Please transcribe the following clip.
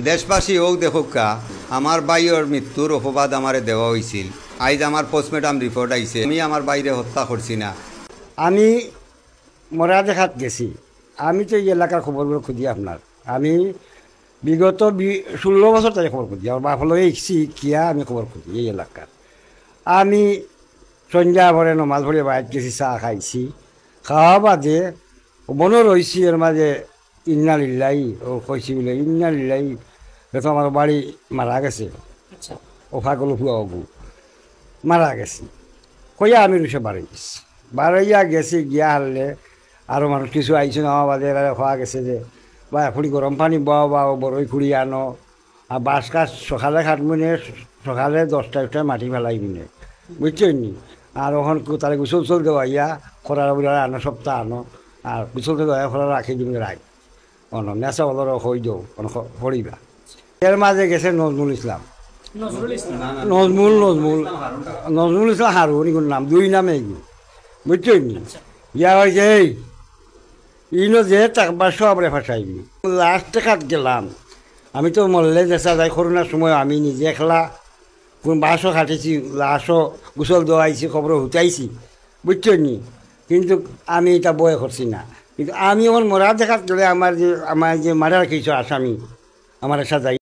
দেশবাসী হোক দেখুকা আমার বাইর মৃত্যুর অপবাদ আমারে দেওয়া হয়েছিল। আইজ আমার পোস্টমর্টম রিপোর্ট আইছে, আমি আমার বাইরে হত্যা করছি না। আমি মরা দেখাত গেছি। আমি তো এই এলাকার খবরগুলো খুঁজি আপনার। আমি বিগত 16 বছর তাই খবর খুঁজি। আমার বাপ হলো এসছি কিয়া আমি খবর খুঁজি এই এলাকার। আমি সন্ধ্যা ভরে নমাজ ভরে বাইর গেছি, চাহ খাইছি। খাওয়া বাদে মনে রয়েছি এর মাঝে ইন্না লিল্লাই ও কইছি বলে ইন্না লিল্লাই তো আমার বাড়ি মারা গেছে। ও ফাগল ফুয়া অবু মারা গেছি কইয়া আমি রুষে বাড়ি গেছি। বাড়াইয়া গেছি গিয়া হারলে আরও মানুষ কিছু আইসে না বাদে খাওয়া গেছে যে বা খুঁড়ি গরম পানি বাও বা বড়ই খুঁড়ি আনো আর বাঁশ কাজ সকালে খাটমুনে সকালে 10টা মাটি ফেলাই মিনে বুঝছেন নি। আর ওখান তারা গুসল চল দেওয়া ইয়া খরার বলে আনো সপ্তাহ আনো আর গুসল দেওয়া খরা রাখি দিন রাখ অন নেশা বলর হয়ে যাও হরিবা। এর মাঝে গেছে নজরুল ইসলাম। নজরুল ইসলাম হারুন এগুলোর নাম, 2 নামে এগুলো বুঝছেন নি। ইয়া হয়েছে এই ইনো যে তাকবার সবরে ফাঁসাইবি। লাস্টে কাট গেলাম আমি তো মরলে দেখা যায় করোনার সময় আমি নিজে একলা কোন বাসও খাটেছি, লাশও গোসল দেওয়াইছি, খবর হুচাইছি বুঝছেন নি। কিন্তু আমি এটা বয় করছি না। কিন্তু আমি আমার মরা দেখার চলে আমার যে মারার কিছু আসামি আমার সাজাই